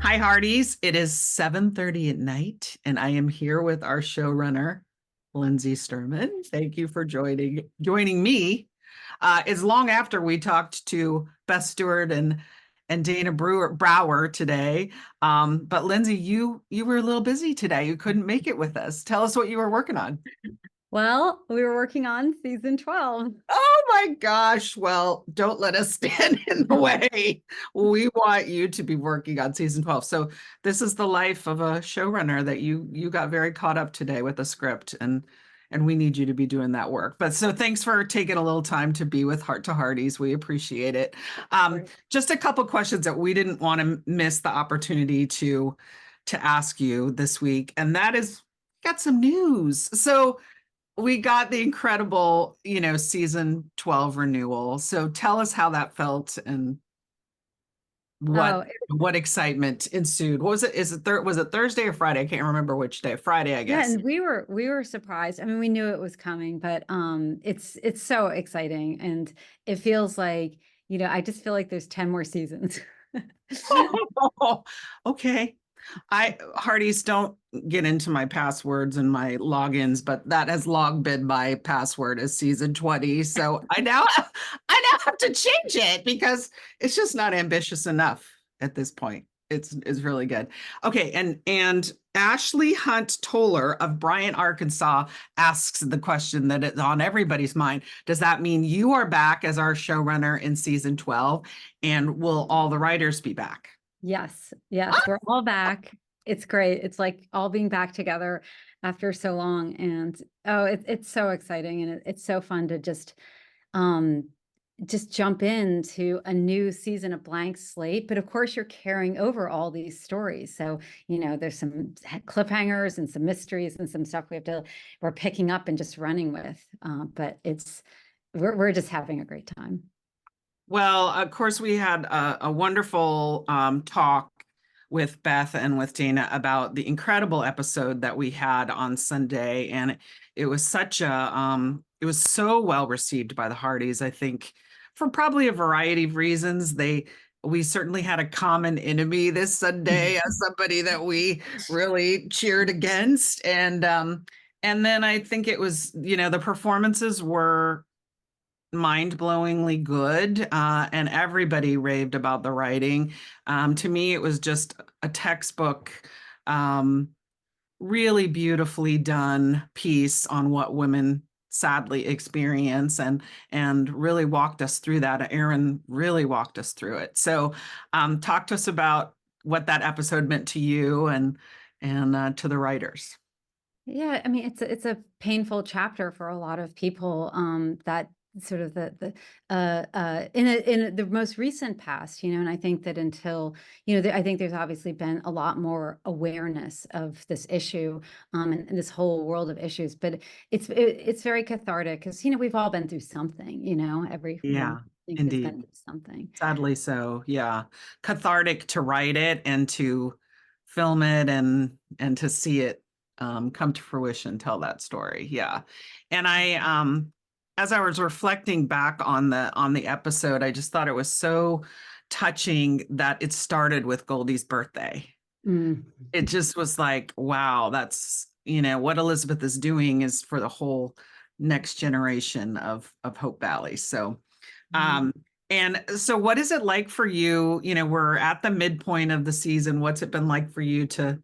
Hi, Hearties. It is 7:30 at night, and I am here with our showrunner, Lindsay Sturman. Thank you for joining me. It's long after we talked to Beth Stewart and Dana Brawer today. But Lindsay, you were a little busy today. You couldn't make it with us. Tell us what you were working on. Well, we were working on season 12. Oh my gosh. Well, don't let us stand in the way. We want you to be working on season 12. So this is the life of a showrunner that you got very caught up today with the script and we need you to be doing that work. But so thanks for taking a little time to be with Heart to Hearties. We appreciate it. Right. Just a couple questions that we didn't want to miss the opportunity to ask you this week, and that is got some news. So we got the incredible, season 12 renewal. So tell us how that felt and what Oh, what excitement ensued. What was it? Was it Thursday or Friday? I can't remember which day. Friday, I yeah, guess. and we were surprised. I mean, we knew it was coming, but it's so exciting and it feels like, I just feel like there's 10 more seasons. Okay. Hearties, don't get into my passwords and my logins, but that has long been my password as season 20. So I now have to change it because it's just not ambitious enough at this point. It's really good. Okay, and Ashley Hunt Toller of Bryant, Arkansas asks the question that is on everybody's mind. Does that mean you are back as our showrunner in season 12? And will all the writers be back? Yes, we're all back. It's great. It's like all being back together after so long. And oh, it's so exciting and it's so fun to um just jump into a new season, of blank slate. But of course, you're carrying over all these stories. So, there's some cliffhangers and some mysteries and some stuff we're picking up and just running with. But we're just having a great time. Well, of course, we had a wonderful talk with Beth and with Dana about the incredible episode that we had on Sunday, and it was it was so well received by the Hearties. I think for probably a variety of reasons. We certainly had a common enemy this Sunday as somebody that we really cheered against, and then I think it was the performances were mind-blowingly good, and everybody raved about the writing. To me, it was just a textbook, um, really beautifully done piece on what women sadly experience, and really walked us through that. Aaron really walked us through it. So, talk to us about what that episode meant to you and to the writers. Yeah, I mean, it's a painful chapter for a lot of people, that sort of in the most recent past, and I think that until, I think there's obviously been a lot more awareness of this issue, and this whole world of issues, but it's very cathartic because, we've all been through something, every woman Yeah, I think has been indeed. through something. Sadly so, yeah. Cathartic to write it and to film it and to see it come to fruition, tell that story. Yeah. And as I was reflecting back on the episode, I just thought it was so touching that it started with Goldie's birthday. Mm. It just was like, wow, that's, what Elizabeth is doing is for the whole next generation of Hope Valley. So Mm. and so what is it like for you? We're at the midpoint of the season. What's it been like for you to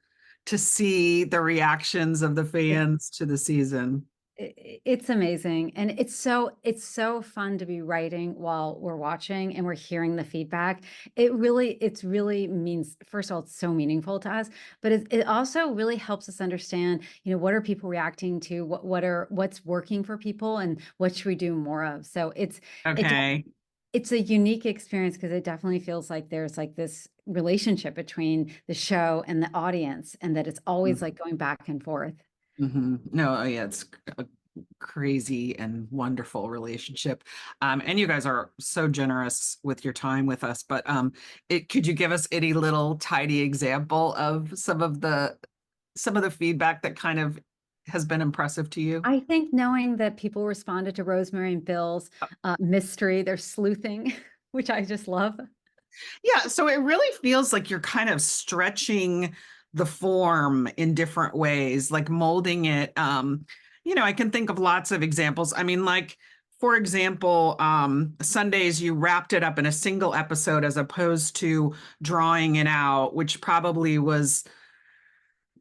see the reactions of the fans to the season? It's amazing, and it's so fun to be writing while we're watching and we're hearing the feedback. It's really means, first of all, it's so meaningful to us, but it also really helps us understand, what are people reacting to, what's working for people, and what should we do more of. So it Okay. it's a unique experience because it definitely feels like there's like this relationship between the show and the audience, and that it's always like going back and forth. Mm-hmm. No, yeah, it's a crazy and wonderful relationship. And you guys are so generous with your time with us. But could you give us any little tidy example of some of the feedback that kind of has been impressive to you? I think knowing that people responded to Rosemary and Bill's mystery, their sleuthing, which I just love. Yeah, so it really feels like you're kind of stretching the form in different ways, like molding it. I can think of lots of examples. I mean, like, for example, Sundays, you wrapped it up in a single episode as opposed to drawing it out, which probably was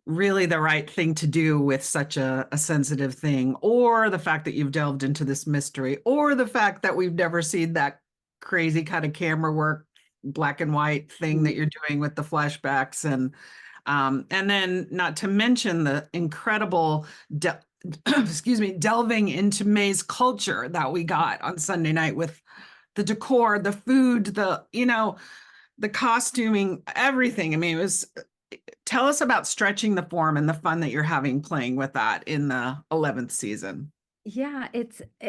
really the right thing to do with such a sensitive thing, or the fact that you've delved into this mystery, or the fact that we've never seen that crazy kind of camera work, black and white thing that you're doing with the flashbacks. And then not to mention the incredible excuse me, delving into May's culture that we got on Sunday night with the decor, the food, the costuming, everything. I mean, tell us about stretching the form and the fun that you're having playing with that in the 11th season. Yeah,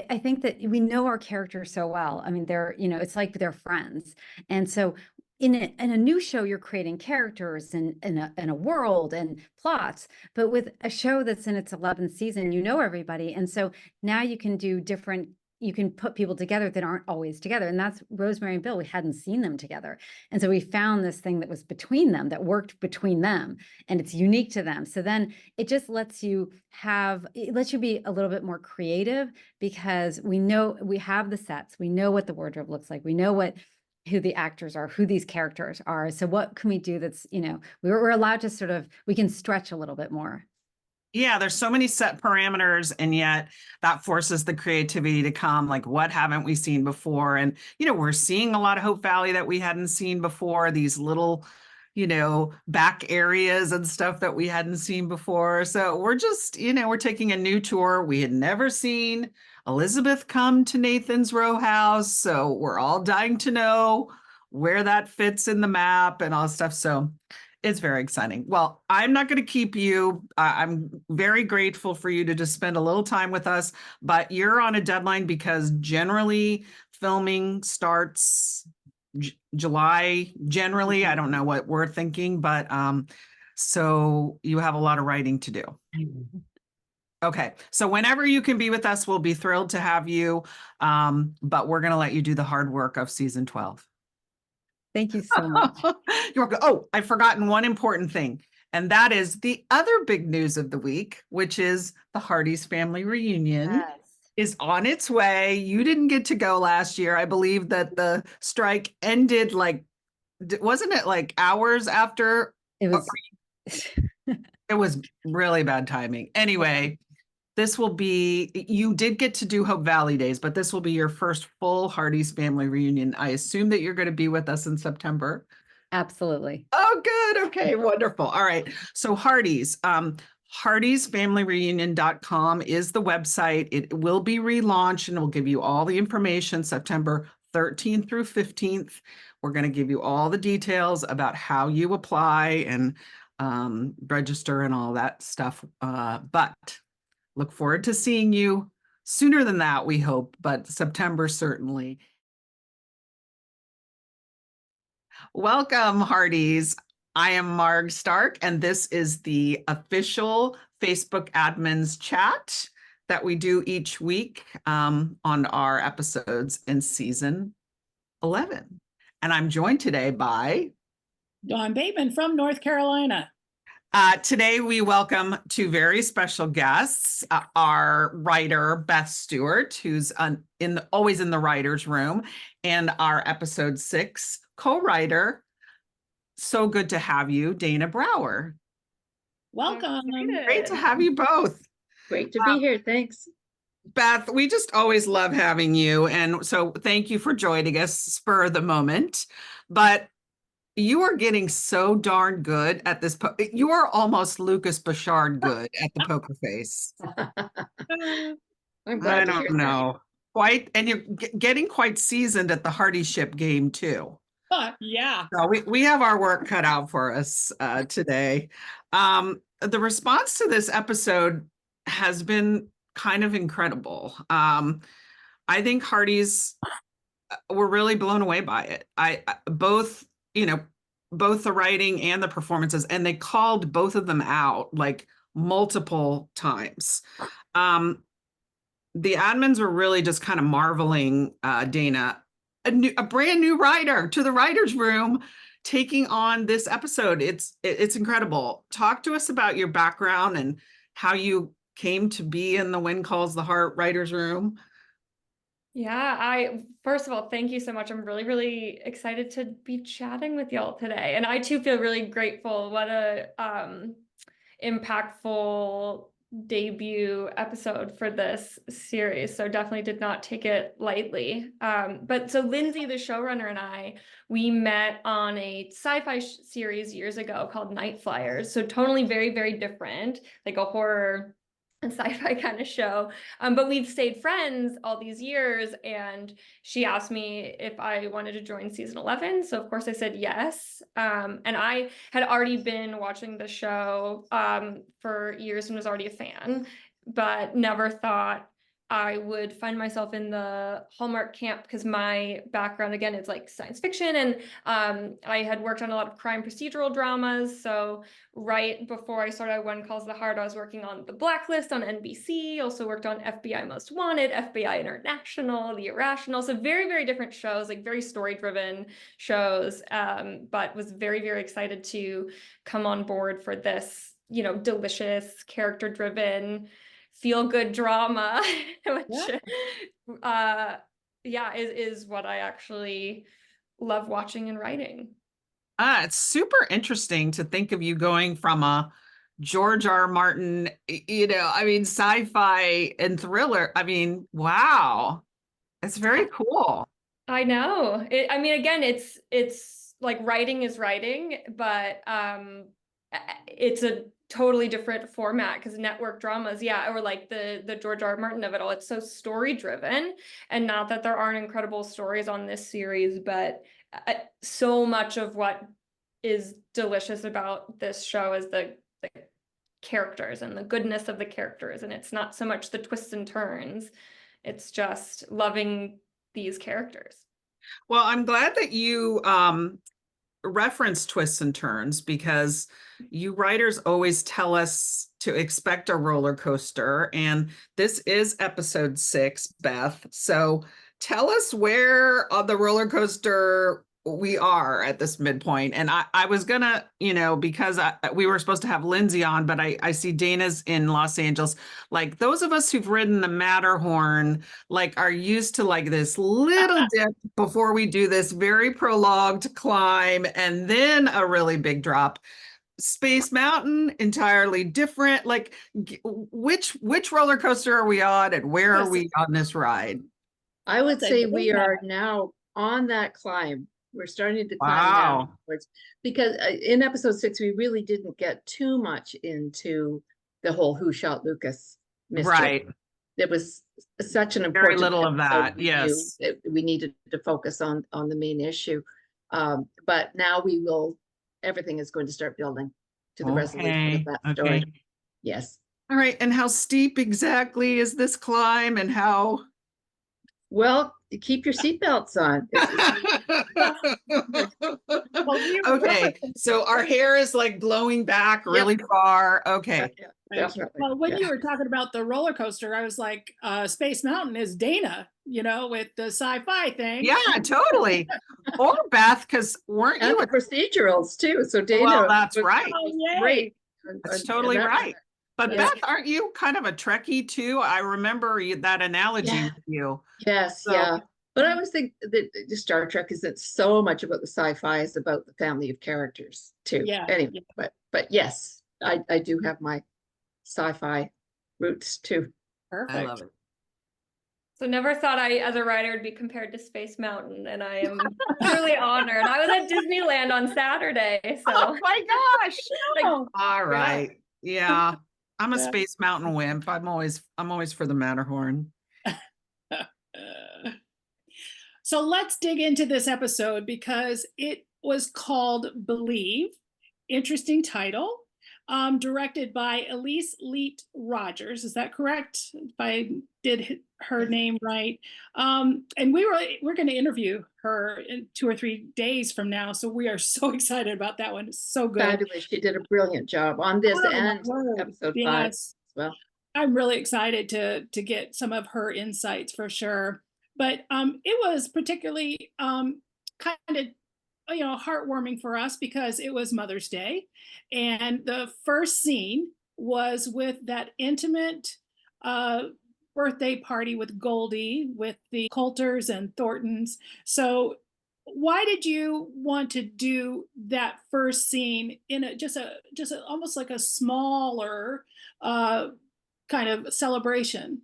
I think that we know our characters so well. I mean, it's like they're friends. And so in a new show, you're creating characters and in a world and plots. But with a show that's in its 11th season, you know everybody. And so now you can you can put people together that aren't always together. And that's Rosemary and Bill. We hadn't seen them together. And so we found this thing that was between them, that worked between them, and it's unique to them. So then it just lets you be a little bit more creative, because we know we have the sets, we know what the wardrobe looks like, we know who the actors are, who these characters are. So what can we do that's, we're allowed to we can stretch a little bit more. Yeah, there's so many set parameters, and yet that forces the creativity to come. Like, what haven't we seen before? And, we're seeing a lot of Hope Valley that we hadn't seen before, these little, back areas and stuff that we hadn't seen before. So we're just, we're taking a new tour. We had never seen Elizabeth come to Nathan's row house. So we're all dying to know where that fits in the map and all stuff. So it's very exciting. Well, I'm not going to keep you. I'm very grateful for you to just spend a little time with us, but you're on a deadline because generally filming starts July. Generally, I don't know what we're thinking, but so you have a lot of writing to do. Okay, so whenever you can be with us, we'll be thrilled to have you. But we're going to let you do the hard work of season 12. Thank you so much. You're welcome. Oh, I've forgotten one important thing, and that is the other big news of the week, which is the Hearties family reunion is on its way. You didn't get to go last year. I believe that the strike ended wasn't it like hours after? It was. It was really bad timing. Anyway, you did get to do Hope Valley Days, but this will be your first full Hearties family reunion. I assume that you're going to be with us in September. Absolutely. Oh, good. Okay, wonderful. All right. So Hearties, heartiesfamilyreunion.com is the website. It will be relaunched, and we'll give you all the information September 13th through 15th. We're going to give you all the details about how you apply and register and all that stuff. But look forward to seeing you sooner than that, we hope, but September certainly. Welcome, Hearties. I am Marg Stark, and this is the official Facebook admins chat that we do each week on our episodes in season 11. And I'm joined today by Dawn Bateman from North Carolina. Today, we welcome two very special guests, our writer, Beth Stewart, who's always in the writer's room, and our episode 6 co-writer. So good to have you, Dana Brawer. Welcome. Great to have you both. Great to be here. Thanks. Beth, we just always love having you. And so thank you for joining us spur of the moment. But you are getting so darn good at this. You are almost Lucas Bouchard good at the poker face. I'm glad I don't know. Quite, and you're getting quite seasoned at the Heartieship game too. Yeah. So we have our work cut out for us today. The response to this episode has been kind of incredible. I think Hearties were really blown away by it. Both the writing and the performances, and they called both of them out like multiple times. The admins were really just kind of marveling, Dana, a brand new writer to the writer's room taking on this episode. It's incredible. Talk to us about your background and how you came to be in the When Calls the Heart writer's room. Yeah, first of all, thank you so much. I'm really, really excited to be chatting with y'all today. And I too feel really grateful. What a impactful debut episode for this series. So definitely did not take it lightly. But so Lindsay, the showrunner, and we met on a sci-fi series years ago called Night Flyers. So totally very, very different, like a horror and sci-fi kind of show. But we've stayed friends all these years, and she asked me if I wanted to join season 11. So of course I said yes. And I had already been watching the show for years and was already a fan, but never thought I would find myself in the Hallmark camp, because my background, again, is like science fiction, and I had worked on a lot of crime procedural dramas. So right before I started When Calls the Heart, I was working on The Blacklist on NBC, also worked on FBI Most Wanted, FBI International, The Irrational. So very, very different shows, like very story-driven shows, but was very, very excited to come on board for this, delicious, character-driven, feel-good drama, which is what I actury love watching and writing. It's super interesting to think of you going from a George R. Martin, sci-fi and thriller. Wow, it's very cool. I know. Again, it's like writing is writing, but it's a totally different format, because network dramas, or like the George R. Martin of it all, it's so story driven. And not that there aren't incredible stories on this series, but so much of what is delicious about this show is the characters and the goodness of the characters. And it's not so much the twists and turns, it's just loving these characters. Well, I'm glad that you reference twists and turns, because you writers always tell us to expect a roller coaster, and this is episode 6, Beth. So tell us where on the roller coaster we are at this midpoint. And I was gonna, because we were supposed to have Lindsay on, but I see Dana's in Los Angeles. Like, those of us who've ridden the Matterhorn, like, are used to like this little dip before we do this very prolonged climb, and then a really big drop. Space Mountain, entirely different. Like, which roller coaster are we on, and where are we on this ride? I would Say say the we big are one. now on that climb. We're starting to climb Wow. downwards, because in episode 6, we really didn't get too much into the whole who shot Lucas mystery. Right. It was such an Very important little of episode. that. We knew Yes. that we needed to focus on the main issue. But now everything is going to start building to the resolution of that story. Okay. Yes. All right. And how steep exactly is this climb, and how? Well, keep your seatbelts on. Okay, so our hair is like blowing back really far. Okay. Definitely. Well, when Yeah. you were talking about the roller coaster, I was like, Space Mountain is Dana, with the sci-fi thing. Yeah, totally. Or Beth, because weren't And you? the procedurals too. So Dana. Well, that's was right. Great. That's And totally that- right. But Yes. Beth, aren't you kind of a Trekkie too? I remember that analogy Yeah. with you. Yes, So- yeah. But I always think that the Star Trek is it's so much about the sci-fi is about the family of characters too. Yeah, Anyway, yeah. but yes, I do have my sci-fi roots too. Perfect. I love it. So never thought I, as a writer, would be compared to Space Mountain, and I am truly honored. I was at Disneyland on Saturday, Oh so my gosh. like, Oh, All right. Yeah. I'm a Yeah. Space Mountain wimp. I'm always for the Matterhorn. So let's dig into this episode, because it was called Believe. Interesting title. Directed by Elise Leet Rogers. Is that correct? If I did her name right. And we're going to interview her in 2 or 3 days from now. So we are so excited about that one. It's so good. Fabulous. She did a brilliant job on this Oh, my and word. episode 5 Yes. as well. I'm really excited to get some of her insights for sure. But it was particularly kind of heartwarming for us because it was Mother's Day, and the first scene was with that intimate birthday party with Goldie, with the Coulters and Thorntons. So why did you want to do that first scene in almost like a smaller kind of celebration?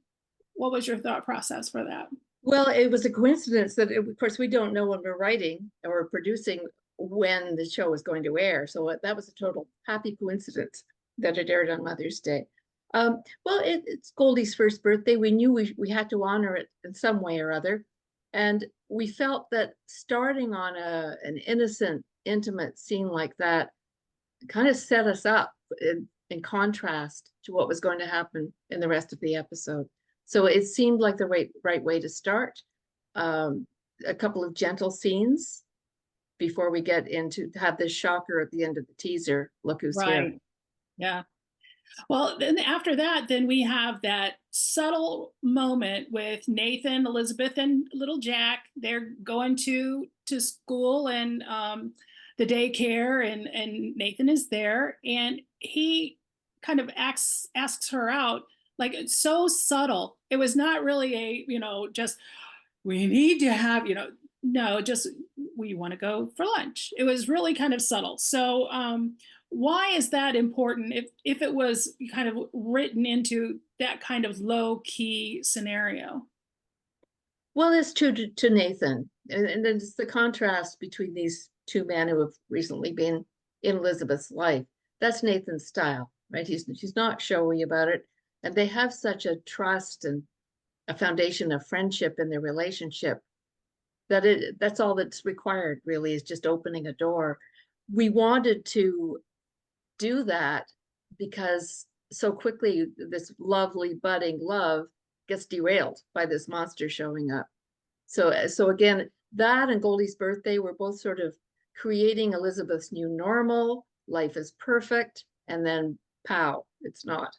What was your thought process for that? Well, it was a coincidence that, of course, we don't know when we're writing or producing when the show is going to air. So that was a total happy coincidence that it aired on Mother's Day. Well, it's Goldie's first birthday. We knew we had to honor it in some way or other. And we felt that starting on an innocent, intimate scene like that kind of set us up in contrast to what was going to happen in the rest of the episode. So it seemed like the right way to start. A couple of gentle scenes before we get into have this shocker at the end of the teaser. Look who's here. Yeah. Well, then after that, then we have that subtle moment with Nathan, Elizabeth, and little Jack. They're going to school and the daycare, and Nathan is there, and he kind of asks her out. Like, it's so subtle. It was not really a, just, we need to have, no, just, we want to go for lunch. It was really kind of subtle. So why is that important if it was kind of written into that kind of low key scenario? Well, it's true to Nathan. And it's the contrast between these two men who have recently been in Elizabeth's life. That's Nathan's style, right? He's not showy about it. And they have such a trust and a foundation of friendship in their relationship that that's all that's required, really, is just opening a door. We wanted to do that because so quickly this lovely budding love gets derailed by this monster showing up. So again, that and Goldie's birthday were both sort of creating Elizabeth's new normal. Life is perfect, and then pow, it's not.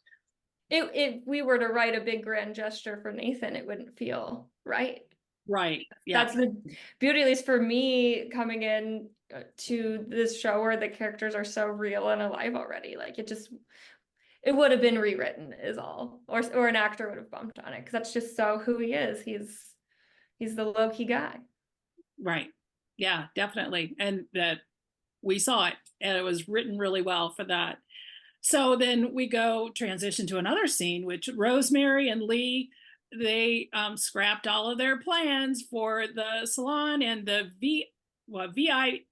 If we were to write a big grand gesture for Nathan, it wouldn't feel right. Right. Yeah. That's the beauty, at least for me, coming in to this show where the characters are so real and alive already. Like, it would have been rewritten is all, or an actor would have bumped on it, because that's just so who he is. He's the low-key guy. Right. Yeah, definitely. And that we saw it, and it was written really well for that. So then we transition to another scene, which Rosemary and Lee, they scrapped all of their plans for the salon and the VIHVP.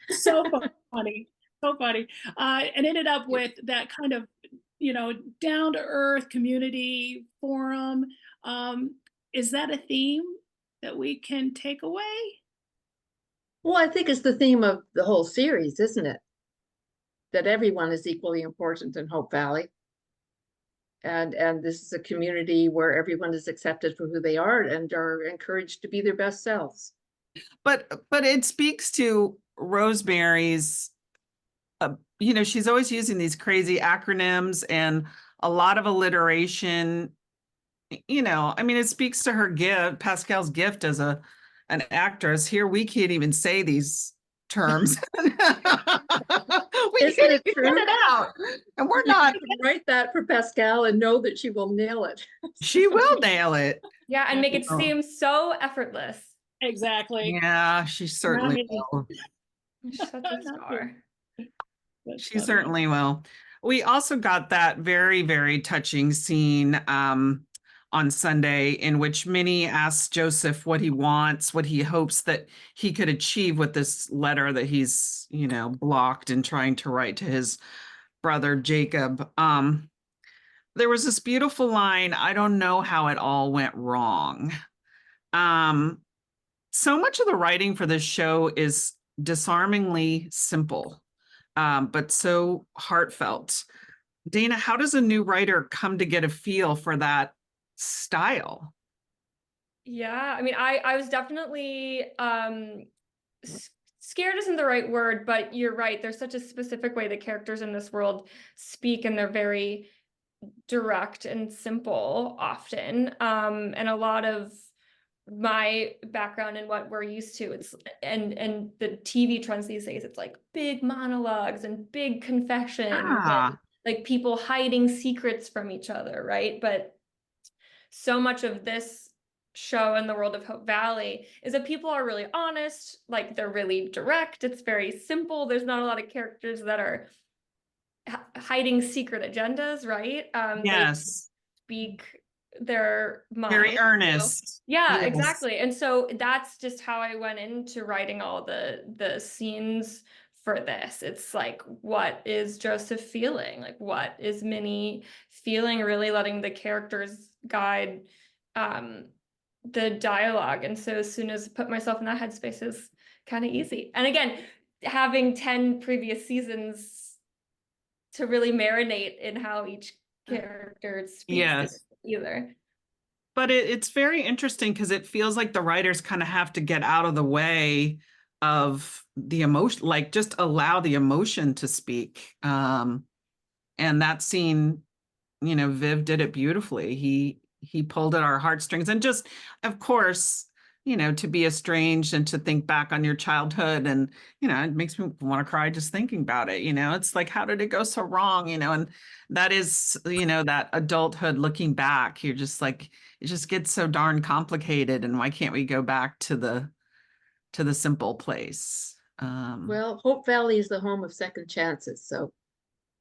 So funny, so funny. And ended up with that kind of, down to earth community forum. Is that a theme that we can take away? Well, I think it's the theme of the whole series, isn't it? That everyone is equally important in Hope Valley. And this is a community where everyone is accepted for who they are and are encouraged to be their best selves. But it speaks to Rosemary's, she's always using these crazy acronyms and a lot of alliteration. It speaks to her gift, Pascal's gift as an actress. Here, we can't even say these terms. We can't even get it out, and we're not. Write that for Pascal and know that she will nail it. She will nail it. Yeah, and make it seem so effortless. Exactly. Yeah, she certainly will. She's such a star. She certainly will. We also got that very, very touching scene on Sunday in which Minnie asks Joseph what he wants, what he hopes that he could achieve with this letter that he's, blocked and trying to write to his brother Jacob. There was this beautiful line, I don't know how it all went wrong. So much of the writing for this show is disarmingly simple, but so heartfelt. Dana, how does a new writer come to get a feel for that style? Yeah, I was definitely scared isn't the right word, but you're right. There's such a specific way the characters in this world speak, and they're very direct and simple often. And a lot of my background and what we're used to, it's and the TV trends these days, it's like big monologues and big confessions and like people hiding secrets from each other, right? But so much of this show in the world of Hope Valley is that people are really honest, like they're really direct, it's very simple, there's not a lot of characters that are hiding secret agendas, right? Yes. They speak their mind. Very earnest. Yeah, Yes. exactly. And so that's just how I went into writing all the scenes for this. It's like, what is Joseph feeling? Like, what is Minnie feeling? Really letting the characters guide the dialogue. And so as soon as I put myself in that headspace is kind of easy. And again, having 10 previous seasons to really marinate in how each character speaks Yes. either. But it's very interesting because it feels like the writers kind of have to get out of the way of the emotion, like just allow the emotion to speak. And that scene, you know, Viv did it beautifully. He pulled at our heartstrings, and just, of course, you know, to be estranged and to think back on your childhood, and, you know, it makes me want to cry just thinking about it. You know, it's like, how did it go so wrong? You know, and that is, you know, that adulthood looking back, you're just like, it just gets so darn complicated. And why can't we go back to the simple place? Well, Hope Valley is the home of second chances.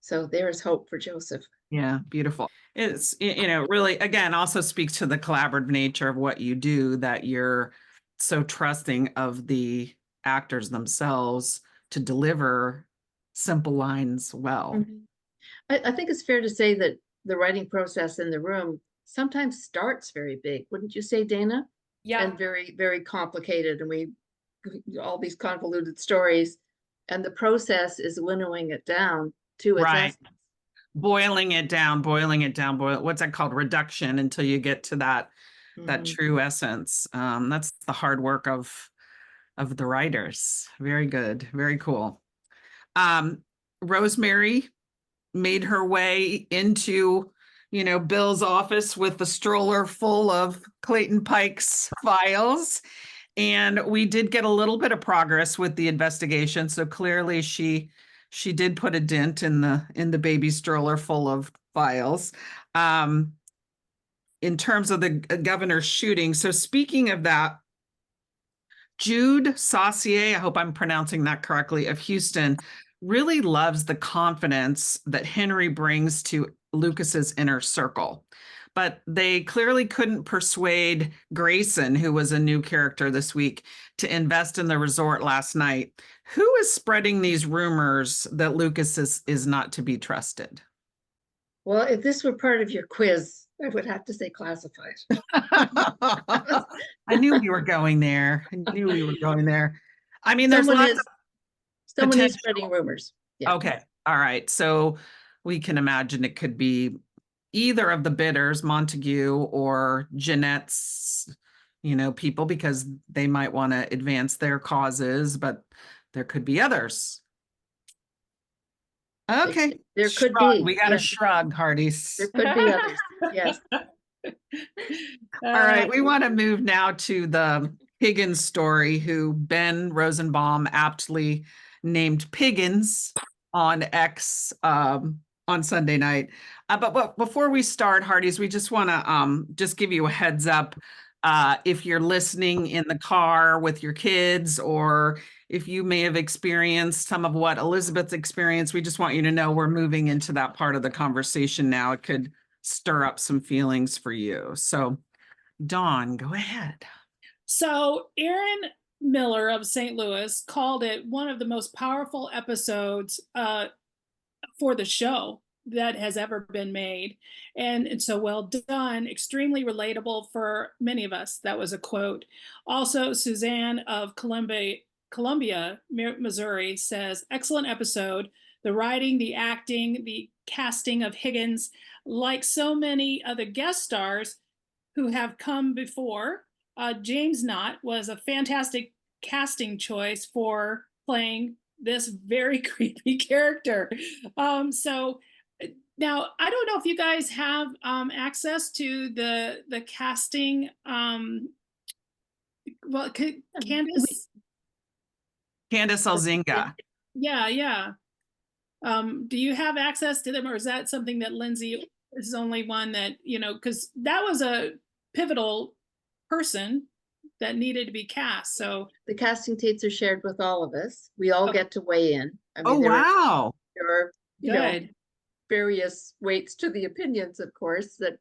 So there's hope for Joseph. Yeah, beautiful. It's, you know, really, again, also speaks to the collaborative nature of what you do, that you're so trusting of the actors themselves to deliver simple lines well. Mhm. I think it's fair to say that the writing process in the room sometimes starts very big, wouldn't you say, Dana? Yeah. And very, very complicated, and we all these convoluted stories, and the process is winnowing it down to its Right. essence. Boiling it down, what's that called? Reduction, until you get to that Mhm. true essence. That's the hard work of the writers. Very good, very cool. Rosemary made her way into, you know, Bill's office with the stroller full of Clayton Pike's files. And we did get a little bit of progress with the investigation. So clearly she did put a dent in the baby stroller full of files. In terms of the governor's shooting. So speaking of that, Jude Saucier, I hope I'm pronouncing that correctly, of Houston, really loves the confidence that Henry brings to Lucas's inner circle. But they clearly couldn't persuade Grayson, who was a new character this week, to invest in the resort last night. Who is spreading these rumors that Lucas is not to be trusted? Well, if this were part of your quiz, I would have to say classified. I knew we were going there. I mean, there's lots of someone is potential. spreading rumors. Yeah. Okay. All right. So we can imagine it could be either of the bidders, Montague or Jeanette's, you know, people, because they might want to advance their causes, but there could be others. Okay. There could Shrug. be. We got to Yeah. shrug, Hearties. There could be others. Yes. All right. We want to move now to the Higgins story, who Ben Rosenbaum aptly named Piggins on X on Sunday night. But before we start, Hearties, we just want to just give you a heads up. If you're listening in the car with your kids, or if you may have experienced some of what Elizabeth's experienced, we just want you to know we're moving into that part of the conversation now. It could stir up some feelings for you. So, Dawn, go ahead. So Aaron Miller of St. Louis called it one of the most powerful episodes for the show that has ever been made. And so well done, extremely relatable for many of us. That was a quote. Also, Suzanne of Columbia, Missouri says, excellent episode. The writing, the acting, the casting of Higgins, like so many other guest stars who have come before, James Knott was a fantastic casting choice for playing this very creepy character. So Now, I don't know if you guys have access to the casting. Well, Candace. Candace Elzinga. Yeah, yeah. Do you have access to them, or is that something that Lindsay is only one that, you know, because that was a pivotal person that needed to be cast. So The casting tapes are shared with all of us. We all Okay. get to weigh in. I Oh, mean, wow. there are, you know, good. various weights to the opinions, of course, that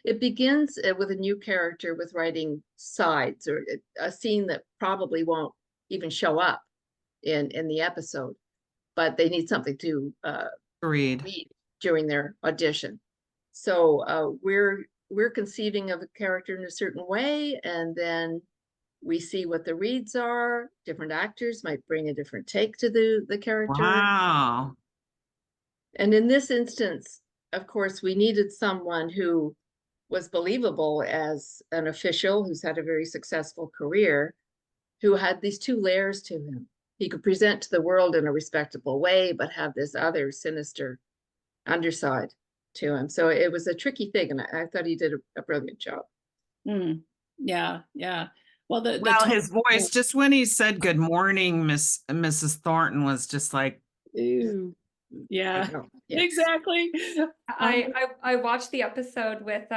it begins with a new character with writing sides, or a scene that probably won't even show up in the episode, but they need something to Agreed. read during their audition. So we're conceiving of a character in a certain way, and then we see what the reads are. Different actors might bring a different take to the character. Wow. And in this instance, of course, we needed someone who was believable as an official who's had a very successful career, who had these two layers to him. He could present to the world in a respectable way, but have this other sinister underside to him. So it was a tricky thing, and I thought he did a brilliant job. Yeah, yeah. Well, Well, his voice, just when he said good morning, Mrs. Thornton, was just like, Ooh. Yeah, Yes. exactly. I watched the episode with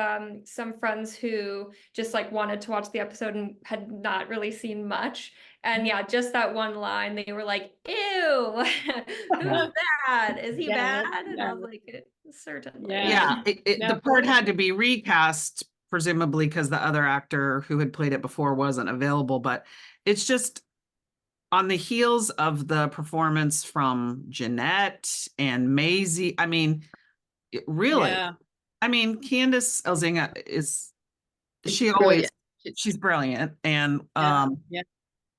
some friends who just like wanted to watch the episode and had not really seen much. And yeah, just that one line, they were like, ew, who's that? Is he Yeah, bad? And I was yeah. like, certainly. Yeah. the part had to be recast, presumably because the other actor who had played it before wasn't available. But it's just on the heels of the performance from Jeanette and Maisie. I mean, really, Yeah. I mean, Candace Elzinga She's she's brilliant. And, Yeah.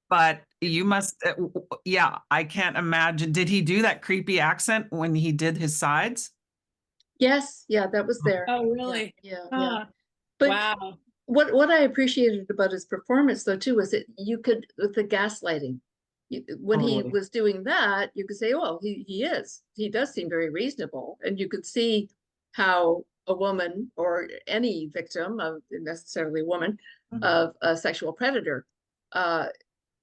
but you must, yeah, I can't imagine. Did he do that creepy accent when he did his sides? Yes, yeah, that was there. Oh, really? Yeah. But Wow. what I appreciated about his performance, though, too, was that you could, with the gaslighting, when he Totally. was doing that, you could say, oh, he does seem very reasonable. And you could see how a woman, or any victim of, necessarily a woman, of a sexual predator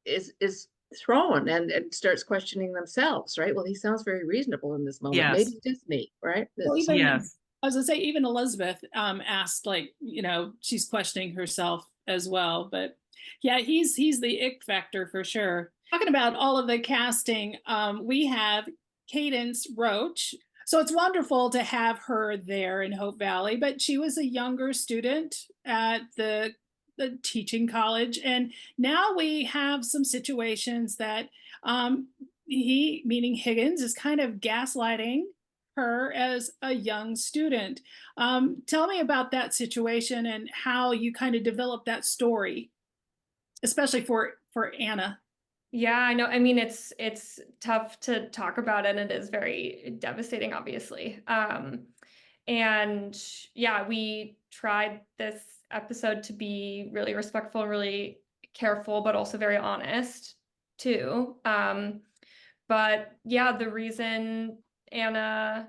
is thrown and starts questioning themselves, right? Well, he sounds very reasonable in this moment. Yes. Maybe just me, right? Well, even, Yes. I was gonna say, even Elizabeth asked, like, you know, she's questioning herself as well. But yeah, he's the ick factor for sure. Talking about all of the casting, we have Cadence Roach. So it's wonderful to have her there in Hope Valley, but she was a younger student at the teaching college. And now we have some situations that he, meaning Higgins, is kind of gaslighting her as a young student. Tell me about that situation and how you kind of developed that story, especially for Anna. Yeah, I know. I mean, it's tough to talk about, and it is very devastating, obviously. And yeah, we tried this episode to be really respectful and really careful, but also very honest too. But yeah, the reason Anna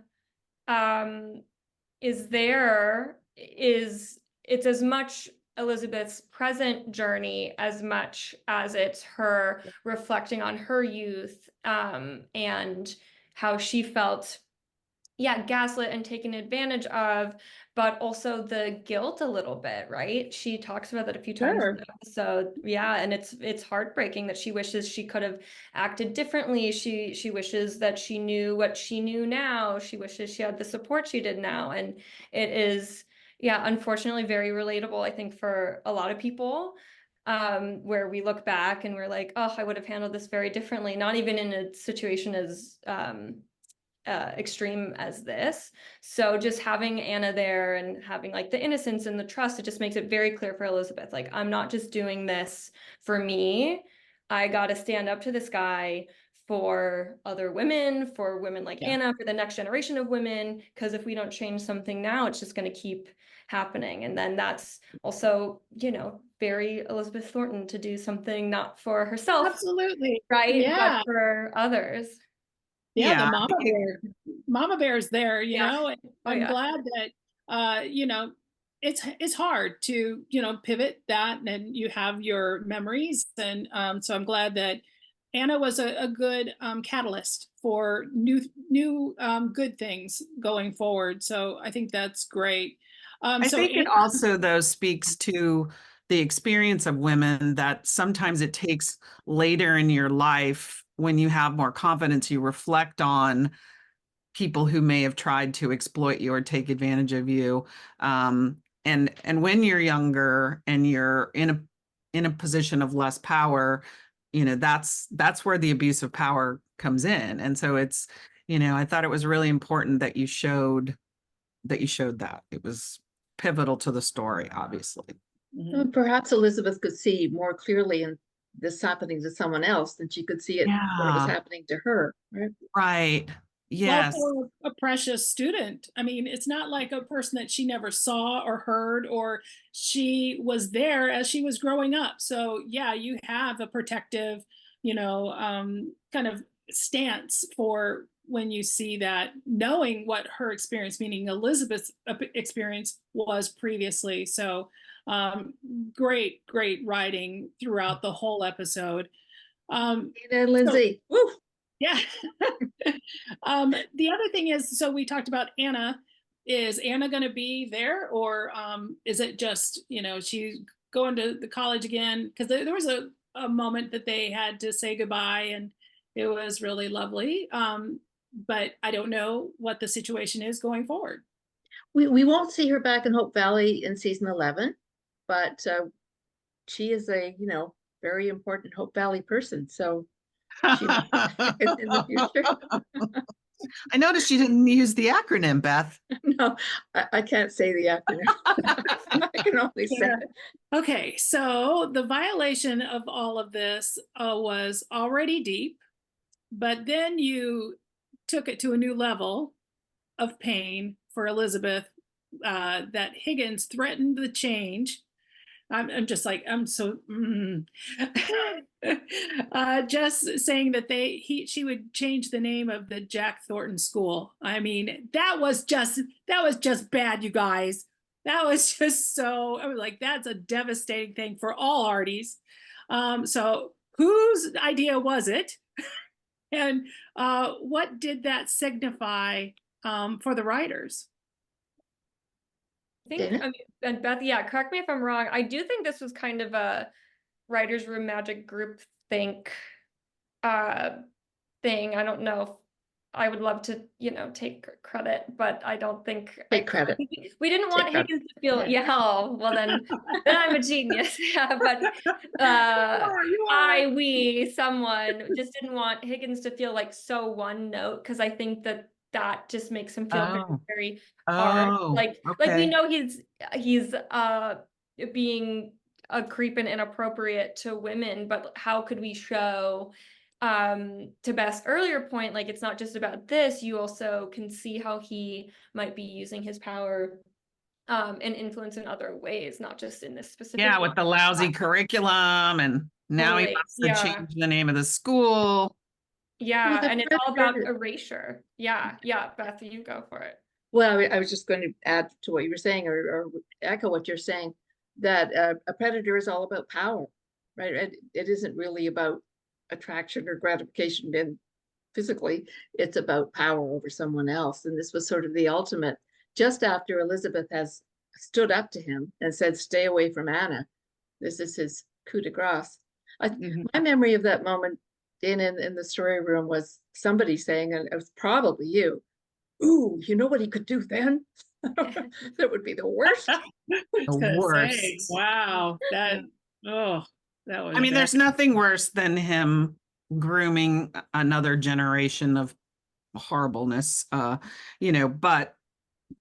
is there is it's as much Elizabeth's present journey as much as it's her reflecting on her youth and how she felt, yeah, gaslit and taken advantage of, but also the guilt a little bit, right? She talks about that a few times in the episode. Yeah, and it's heartbreaking that she wishes she could have acted differently. She wishes that she knew what she knew now. She wishes she had the support she did now. And it is, yeah, unfortunately very relatable, I think, for a lot of people. Where we look back and we're like, oh, I would have handled this very differently, not even in a situation as extreme as this. So just having Anna there and having like the innocence and the trust, it just makes it very clear for Elizabeth, like, I'm not just doing this for me. I got to stand up to this guy for other women, for women like Anna, for the next generation of women, because if we don't change something now, it's just going to keep happening. And then that's also, you know, very Elizabeth Thornton to do something not for herself. Absolutely. Right. Yeah. But for others. Yeah, Yeah. the mama bear's there, you Yeah. know, and Oh, I'm yeah. glad that, you know, it's hard to, you know, pivot that, and you have your memories. And so I'm glad that Anna was a good catalyst for new good things going forward. So I think that's great. I So think it also, though, speaks to the experience of women that sometimes it takes later in your life when you have more confidence, you reflect on people who may have tried to exploit you or take advantage of you. And when you're younger and you're in a position of less power, you know, that's where the abuse of power comes in. And so it's, you know, I thought it was really important that you showed that. It was pivotal to the story, obviously. Mhm. Perhaps Elizabeth could see more clearly in this happening to someone else than she could see it when it was Yeah. happening to her, right? Right. Well, Yes. for a precious student, I mean, it's not like a person that she never saw or heard, or she was there as she was growing up. So yeah, you have a protective, you know, kind of stance for when you see that, knowing what her experience, meaning Elizabeth's experience, was previously. So great writing throughout the whole episode. Dana and So Lindsay, woo! yeah. The other thing is, so we talked about Anna. Is Anna going to be there, or is it just, you know, she's going to the college again? Because there was a moment that they had to say goodbye, and it was really lovely. But I don't know what the situation is going forward. We won't see her back in Hope Valley in season 11, but she is a, you know, very important Hope Valley person. So she in the future. I noticed you didn't use the acronym, Beth. No, I can't say the acronym. I can only say it. Okay, so the violation of all of this was already deep, but then you took it to a new level of pain for Elizabeth, that Higgins threatened the change. I'm just like, I'm so just saying that she would change the name of the Jack Thornton School. I mean, that was just bad, you guys. That was just so, I was like, that's a devastating thing for all Hearties. So whose idea was it? And what did that signify for the writers? I think, Dana? I mean, and Beth, yeah, correct me if I'm wrong. I do think this was kind of a writers' room magic group think thing. I don't know if I would love to, you know, take credit, but I don't think Take credit. we didn't want Take credit. Higgins to feel, Yeah. yeah, oh, well then I'm a genius. Yeah, but someone just didn't want Higgins to feel like so one note, because I think that just makes him feel very, Oh. very hard. Oh, Like we okay. know he's being a creep and inappropriate to women, but how could we show, to Beth's earlier point, like it's not just about this, you also can see how he might be using his power and influence in other ways, not just in this specific Yeah, one. with the lousy curriculum, and now he Totally. wants to Yeah. change the name of the school. Yeah, the and it's all about predator- erasure. Yeah, Beth, you go for it. Well, I was just going to add to what you were saying, or echo what you're saying, that a predator is all about power, right? It isn't really about attraction or gratification in physically. It's about power over someone else. And this was sort of the ultimate, just after Elizabeth has stood up to him and said, stay away from Anna. This is his coup de grace. My memory of that moment in the story room was somebody saying, and it was probably you, ooh, you know what he could do then? That would be the worst. The worst. Wow, that was I mean, bad. there's nothing worse than him grooming another generation of horribleness, you know, but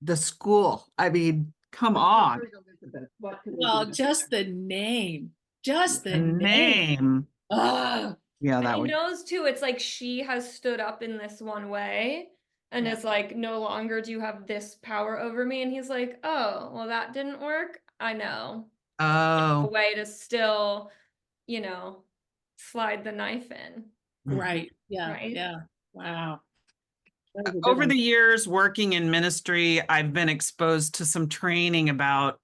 the school, I mean, come on. Well, just the name, just The the name. name. Ugh. Yeah, And that he would. knows too, it's like she has stood up in this one way and Yeah. is like, no longer do you have this power over me. And he's like, oh, well, that didn't work. I know. A Oh. way to still, you know, slide the knife in. Right. Yeah. Right. Yeah. Wow. over the years working in ministry, I've been exposed to some training about,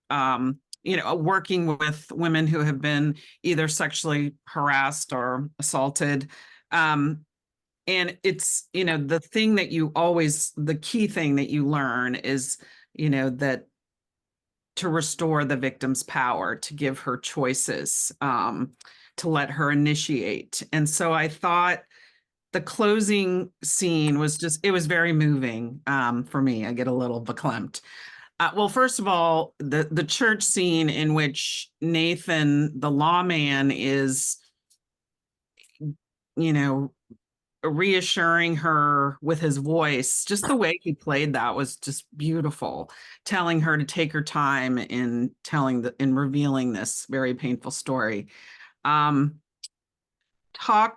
working with women who have been either sexually harassed or assaulted. And it's, the key thing that you learn is, that to restore the victim's power, to give her choices, to let her initiate. And so I thought the closing scene it was very moving for me. I get a little verklempt. Well, first of all, the church scene in which Nathan, the lawman, is, reassuring her with his voice, just the way he played that was just beautiful, telling her to take her time in revealing this very painful story. Talk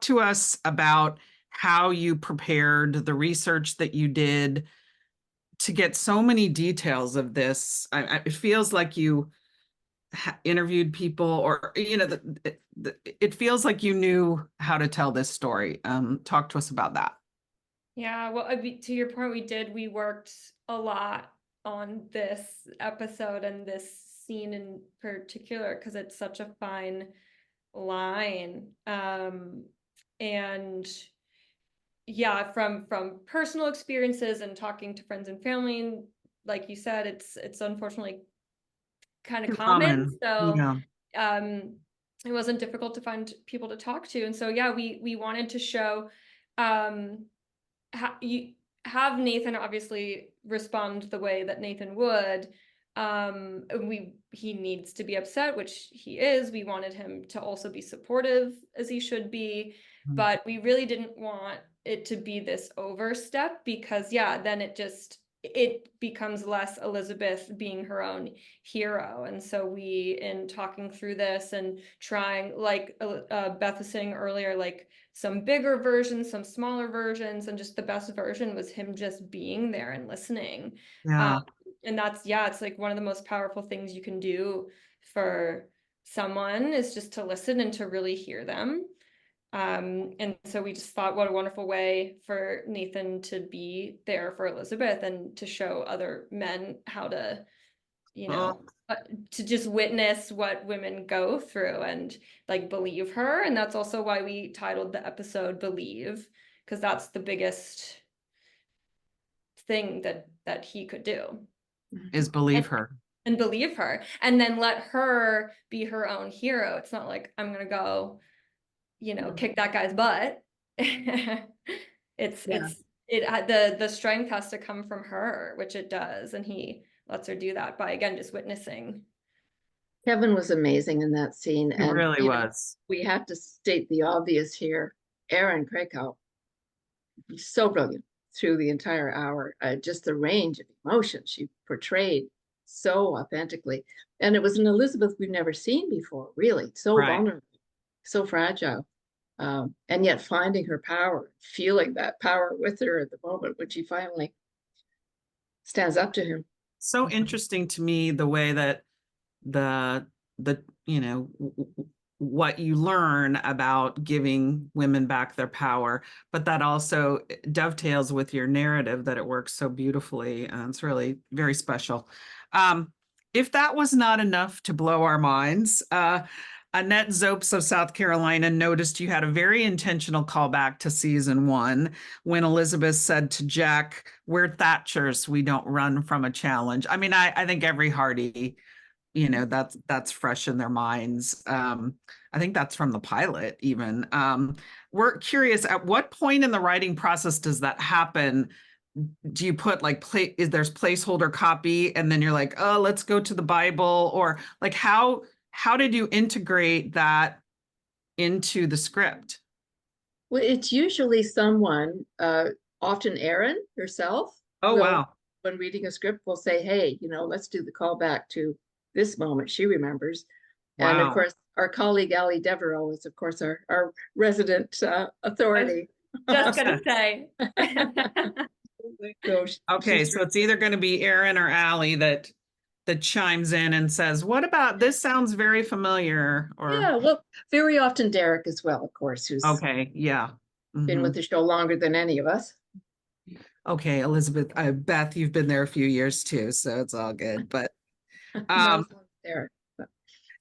to us about how you prepared, the research that you did to get so many details of this. It feels like you interviewed people, or it feels like you knew how to tell this story. Talk to us about that. Yeah, well, to your point, we worked a lot on this episode and this scene in particular because it's such a fine line. And yeah, from personal experiences and talking to friends and family, and like you said, it's unfortunately kind of common. So yeah. It wasn't difficult to find people to talk to. And so yeah, we wanted to show you have Nathan obviously respond the way that Nathan would. He needs to be upset, which he is. We wanted him to also be supportive, as he should be, but we really didn't want it to be this overstep, because then it becomes less Elizabeth being her own hero. And so we, in talking through this and trying, like Beth was saying earlier, like some bigger versions, some smaller versions, and just the best version was him just being there and listening. Yeah. And it's like one of the most powerful things you can do for someone is just to listen and to really hear them. And so we just thought, what a wonderful way for Nathan to be there for Elizabeth and to show other men how to, to just witness what women go through and like believe her. And that's also why we titled the episode Believe, because that's the biggest thing that he could do. Is believe her. And believe her. And then let her be her own hero. It's not like, I'm going to go, kick that guy's butt. The strength has to come from her, which it does. And he lets her do that by, again, just witnessing. Kevin was amazing in that scene. He really was. We have to state the obvious here. Erin Krakow, so brilliant through the entire hour. Just the range of emotion she portrayed so authentically. And it was an Elizabeth we've never seen before, really. So vulnerable, so fragile. And yet finding her power, feeling that power with her at the moment when she finally stands up to him. So interesting to me the way that what you learn about giving women back their power, but that also dovetails with your narrative, that it works so beautifully. It's really very special. If that was not enough to blow our minds, Annette Zopes of South Carolina noticed you had a very intentional callback to season 1 when Elizabeth said to Jack, "We're Thatchers, we don't run from a challenge." I mean, I think every Heartie, that's fresh in their minds. I think that's from the pilot even. We're curious, at what point in the writing process does that happen? Do you put there's placeholder copy and then you're like, oh, let's go to the Bible? Or like, how did you integrate that into the script? Well, it's usually someone, often Erin herself. Oh, wow. When reading a script, will say, hey, let's do the callback to this moment she remembers. Wow. And of course, our colleague Ali Devereaux is, of course, our resident authority. Just gonna say. Okay, so it's either going to be Erin or Ali that chimes in and says, what about this? Sounds very familiar. Or yeah, well, very often Derek as well, of course, who's okay, yeah, been with the show longer than any of us. Okay, Elizabeth, Beth, you've been there a few years too, so it's all good. But No, it's not there.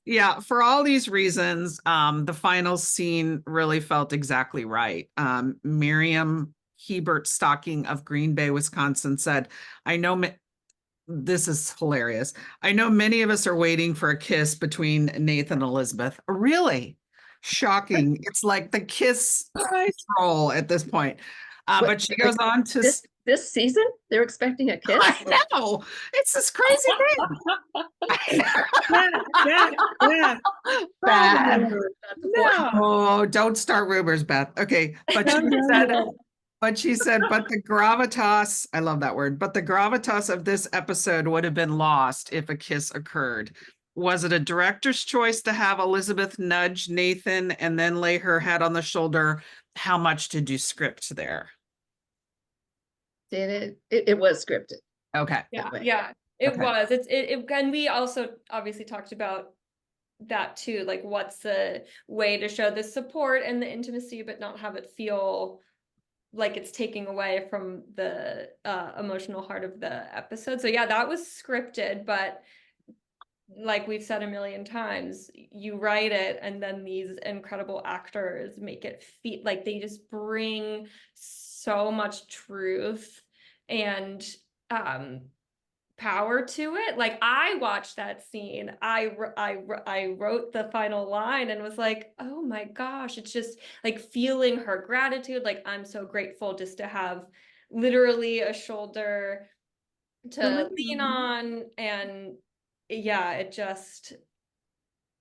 yeah, for all these reasons, the final scene really felt exactly right. Miriam Hebert Stocking of Green Bay, Wisconsin said, I know this is hilarious. I know many of us are waiting for a kiss between Nathan and Elizabeth. Really? Shocking. It's like the kiss roll at this point. But she goes on to this season, they're expecting a kiss. I know. It's this crazy thing. Yeah. Bad. No. Oh, don't start rumors, Beth. Okay. But she said, but the gravitas, I love that word, but the gravitas of this episode would have been lost if a kiss occurred. Was it a director's choice to have Elizabeth nudge Nathan and then lay her head on the shoulder? How much did you script there? It was scripted. Okay. Yeah, it Okay. was. And we also obviously talked about that too. Like, what's the way to show the support and the intimacy, but not have it feel like it's taking away from the emotional heart of the episode. So yeah, that was scripted, but like we've said a million times, you write it and then these incredible actors make it feel like they just bring so much truth and power to it. Like, I watched that scene, I wrote the final line and was like, oh my gosh, it's just like feeling her gratitude. Like, I'm so grateful just to have literally a shoulder to lean on. And yeah, it just,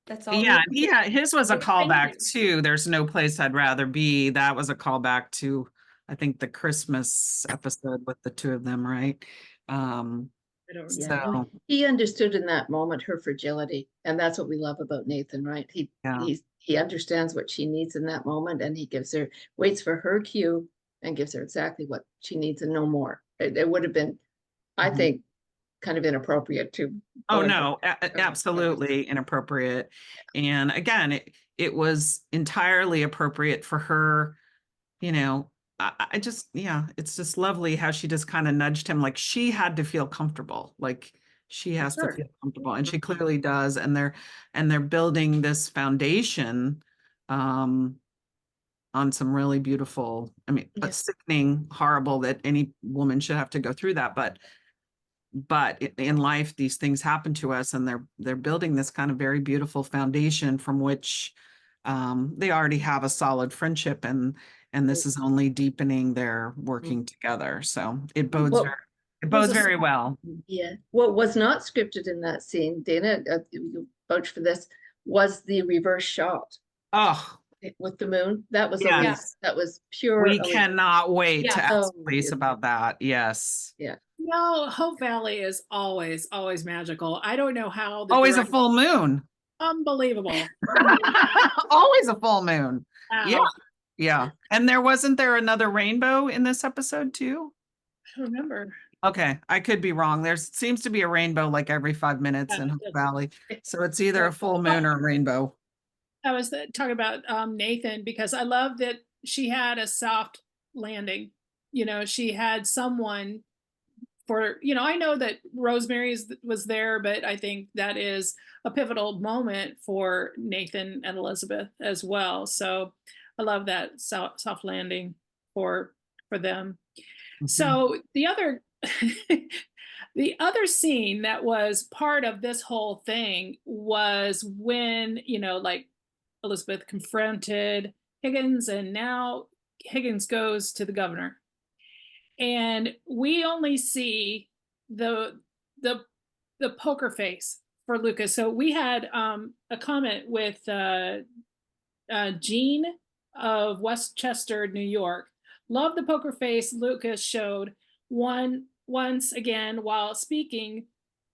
that's all. Yeah, his was a Like, thank callback you. too. There's no place I'd rather be. That was a callback to, I think, the Christmas episode with the two of them, right? Yeah, So and he understood in that moment her fragility, and that's what we love about Nathan, right? Yeah. He understands what she needs in that moment, and he waits for her cue and gives her exactly what she needs and no more. It would have been, I Mhm. think, kind of inappropriate to. Oh go no, into- absolutely inappropriate. And again, it was entirely appropriate for her, you know. I just, yeah, it's just lovely how she just kind of nudged him, like she had to feel comfortable, like she has to Sure. feel comfortable, and she clearly does. And they're building this foundation on some really beautiful, I mean, Yeah. sickening, horrible that any woman should have to go through that, but in life these things happen to us, and they're building this kind of very beautiful foundation from which they already have a solid friendship, and this is only deepening their working together. So it bodes very well. Yeah. What was not scripted in that scene, Dana, you vouch for this, was the reverse shot Oh with the moon. That was yes. Elise. That was pure. We Elise. cannot wait to ask Oh, Elise beautiful. about that. Yes. Yeah. No, Hope Valley is always magical. I don't know how. Always a full moon. Unbelievable. Always a full moon. Wow. Yeah. And wasn't there another rainbow in this episode too? I don't remember. Okay, I could be wrong. There seems to be a rainbow like every 5 minutes in Hope Valley. So it's either a full moon or a rainbow. I was talking about Nathan, because I love that she had a soft landing. You know, she had someone for, I know that Rosemary was there, but I think that is a pivotal moment for Nathan and Elizabeth as well. So I love that soft landing for them. Mhm. So the other the other scene that was part of this whole thing was when, like Elizabeth confronted Higgins, and now Higgins goes to the governor. And we only see the poker face for Lucas. So we had a comment with Jean of Westchester, New York. Love the poker face Lucas showed once again while speaking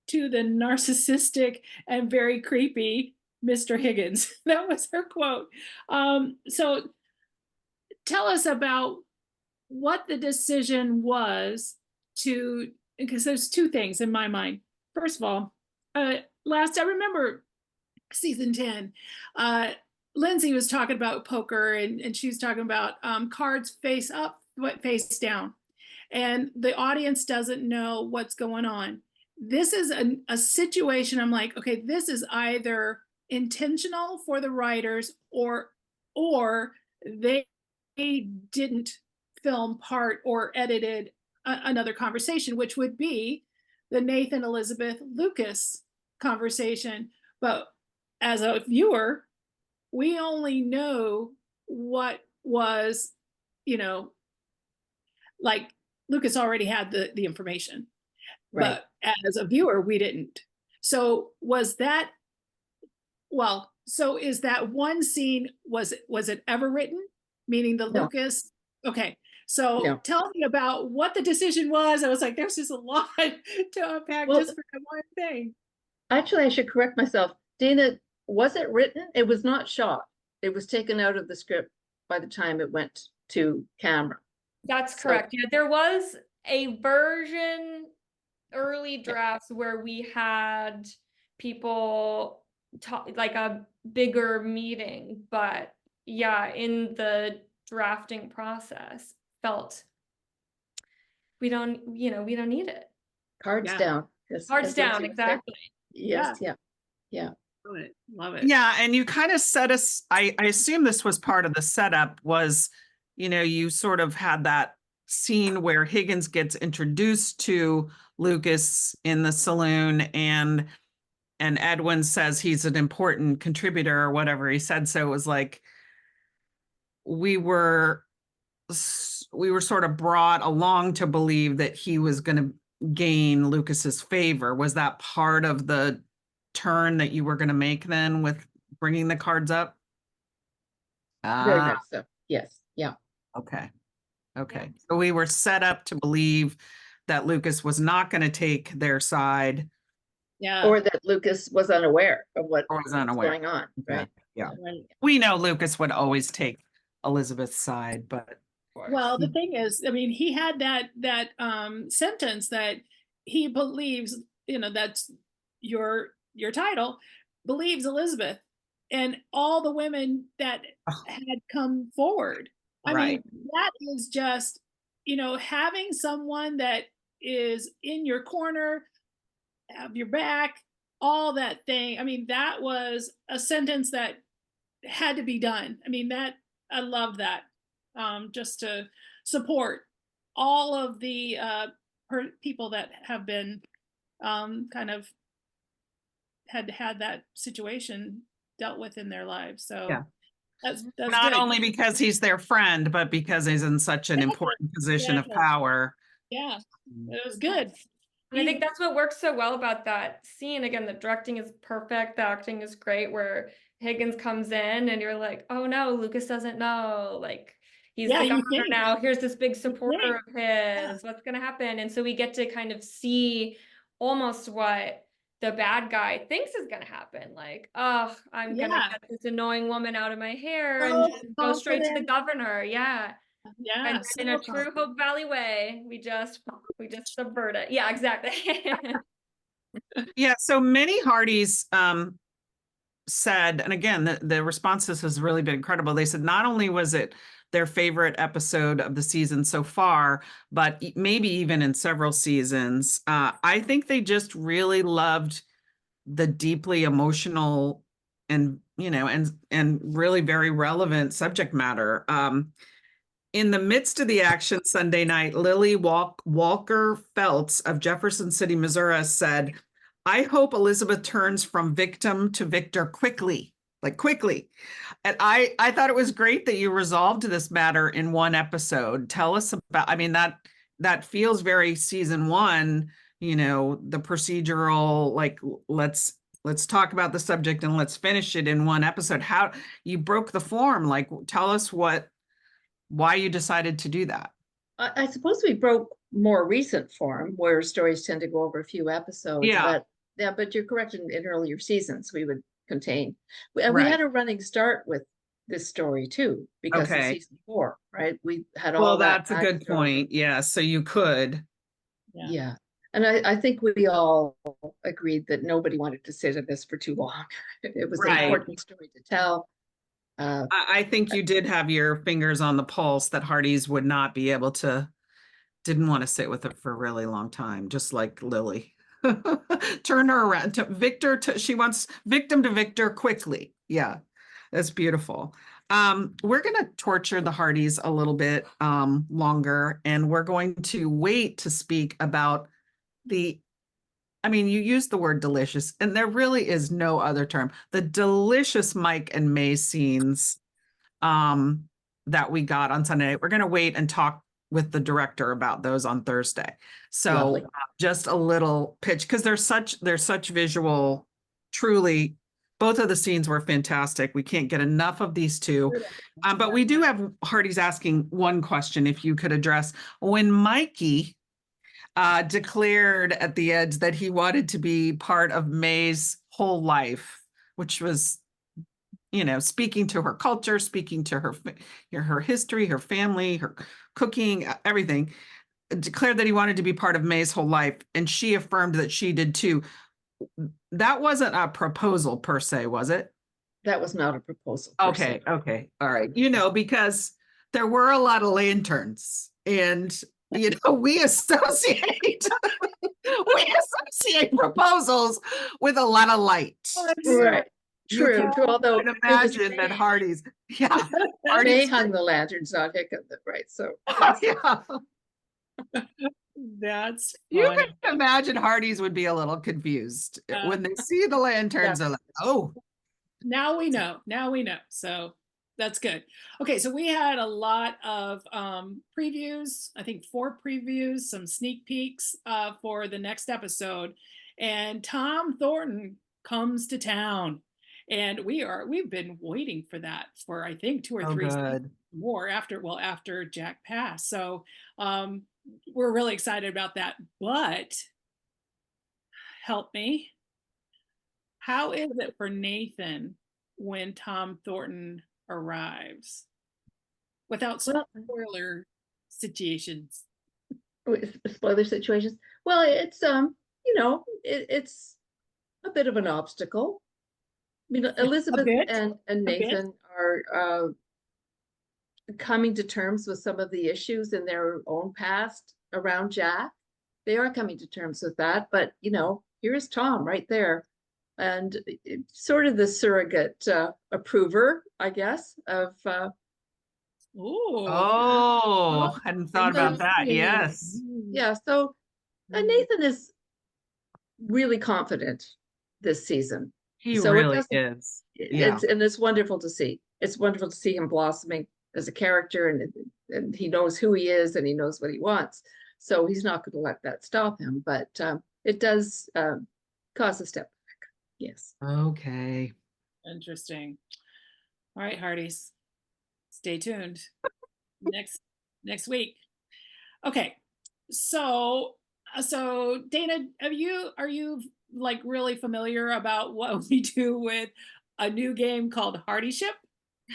to the narcissistic and very creepy Mr. Higgins. That was her quote. So tell us about what the decision was to, because there's two things in my mind. First of all, I remember season 10, Lindsay was talking about poker, and she was talking about cards face up, face down. and the audience doesn't know what's going on. This is a situation I'm like, okay, this is either intentional for the writers or they didn't film part or edited another conversation, which would be the Nathan, Elizabeth, Lucas conversation. But as a viewer, we only know what was, like Lucas already had the information, Right. but as a viewer, we didn't. So was that, well, so is that one scene, was it ever written? Meaning the No. Lucas? Okay. So No. tell me about what the decision was. I was like, there's just a lot to unpack Well, just for that one thing. Actually, I should correct myself. Dana, was it written? It was not shot. It was taken out of the script by the time it went to camera. That's So- correct. Yeah, there was a version, early drafts, where we had people talk, like a bigger meeting, but yeah, in the drafting process, felt we don't need it. Cards Yeah. down. Cards as down, Lindsay would say. exactly. Yes, yeah. Love it. Love it. Yeah, and you kind of set us, I assume this was part of the setup, was, you sort of had that scene where Higgins gets introduced to Lucas in the saloon, and Edwin says he's an important contributor or whatever he said. So it was like we were sort of brought along to believe that he was going to gain Lucas's favor. Was that part of the turn that you were going to make then with bringing the cards up? Very much so. Yes, yeah. Okay. So we were set up to believe that Lucas was not going to take their side. Yeah. Or that Lucas was unaware of what Or was was unaware. going on, right? Yeah. When- We know Lucas would always take Elizabeth's side, but Well, the thing is, I mean, he had that sentence that he believes, that's your title, believes Elizabeth, and all the women that had come forward. I mean, that is just, having someone that is in your corner, have your back, all that thing. I mean, that was a sentence that had to be done. I mean, I love that. Just to support all of the people that have been kind of had that situation dealt with in their lives. So Yeah. that's not good. only because he's their friend, but because he's in such an important position of Exactly. power. Yeah, it was good. And I think that's what works so well about that scene. Again, the directing is perfect, the acting is great, where Higgins comes in and you're like, oh no, Lucas doesn't know. Like, he's Yeah, the you governor think. now. Here's this big think. supporter of his. What's gonna happen? And so we get to kind of see almost what the bad guy thinks is gonna happen. Like, oh, I'm gonna get this annoying woman out of my hair and So just go straight to the confident. governor. Yeah. Yeah, And so in a true confident. Hope Valley way, we just subvert it. Yeah, exactly. Yeah, so many Hearties said, and again, the response to this has really been incredible. They said not only was it their favorite episode of the season so far, but maybe even in several seasons. I think they just really loved the deeply emotional and and really very relevant subject matter. In the midst of the action Sunday night, Lily Walker Feltz of Jefferson City, Missouri said, I hope Elizabeth turns from victim to victor quickly. And I thought it was great that you resolved this matter in one episode. Tell us about, I mean, that feels very season one, the procedural, like, let's talk about the subject and let's finish it in one episode. How you broke the form, like, tell us why you decided to do that. I suppose we broke more recent form where stories tend to go over a few episodes. Yeah. But you're correct, in earlier seasons we would contain. And we had a running start with this story too, because in season 4, right? We had all that. That's a good point. Yeah, so you could. Yeah. And I think we all agreed that nobody wanted to sit in this for too long. It was an important story to tell. I think you did have your fingers on the pulse that Hearties would not be able to didn't want to sit with it for a really long time, just like Lily. Turn her around to Victor. She wants victim to Victor quickly. Yeah, that's beautiful. We're going to torture the Hearties a little bit longer, and we're going to wait to speak about you used the word delicious, and there really is no other term. The delicious Mike and May scenes that we got on Sunday. We're going to wait and talk with the director about those on Thursday. So Lovely. just a little pitch, because they're such visual, truly, both of the scenes were fantastic. We can't get enough of these two. But we do have Hearties asking one question, if you could address when Mikey declared at the end that he wanted to be part of May's whole life, which was, speaking to her culture, speaking to her history, her family, her cooking, everything, declared that he wanted to be part of May's whole life. And she affirmed that she did too. That wasn't a proposal per se, was it? That was not a proposal. per se. Okay. All right. Because there were a lot of lanterns, and we associate proposals with a lot of light. Right. You True. can- True. Although I can imagine that Hearties, They Hearties, hung the lanterns on Higgins, right? So yeah. That's You funny. can imagine Hearties would be a little confused when they see the lanterns. They're like, oh, Now we know. So that's good. Okay, so we had a lot of previews, I think 4 previews, some sneak peeks for the next episode. And Tom Thornton comes to town. And we've been waiting for that for I think 2 or 3 good. more after Jack passed. So we're really excited about that. But help me. How is it for Nathan when Tom Thornton arrives? Without spoiler situations. with spoiler situations. Well, it's it's a bit of an obstacle. Elizabeth bit, and Nathan are coming to terms with some of the issues in their own past around Jack. They are coming to terms with that, but here's Tom right there, and sort of the surrogate approver, I guess, of Oh, hadn't thought about that. Yes. yeah. So Nathan is really confident this season. He So it really doesn't- is. Yeah. It's wonderful to see. It's wonderful to see him blossoming as a character, and he knows who he is, and he knows what he wants. So he's not going to let that stop him, but it does cause a step back. Yes. Okay. Interesting. All right, Hearties. Stay tuned. next week. Okay. So Dana, are you like really familiar about what we do with a new game called Heartieship?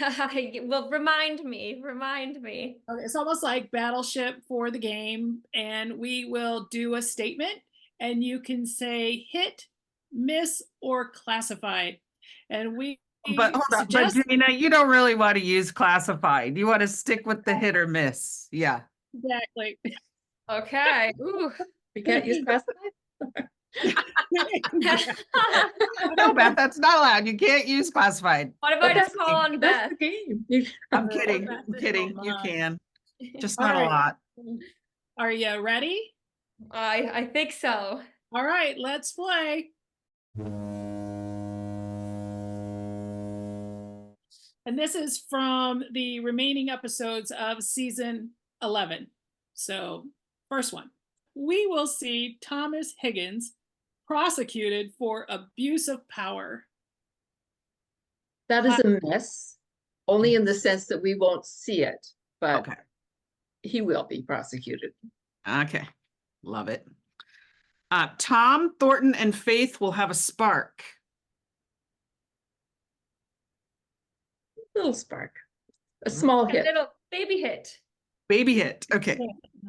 Well, remind me. Okay, it's almost like Battleship for the game, and we will do a statement, and you can say hit, miss, or classified. And we But hold on, but suggest Dana, you don't really want to use classified. You want to stick with the hit or miss. Yeah. exactly. Okay. Ooh. We can't use classified. No, Beth, that's not allowed. You can't use classified. What if I just call on That's Beth? the game. I'm Oh, kidding. Beth I'm is kidding. so You much. can. Just All not a right. lot. Are you ready? I think so. All right, let's play. And this is from the remaining episodes of season 11. So, first one. We will see Thomas Higgins prosecuted for abuse of power. That is a miss, only in the sense that we won't see it, but Okay. he will be prosecuted. Okay. Love it. Tom, Thornton, and Faith will have a spark. Little spark, a small A hit. little baby hit. Baby hit. Okay.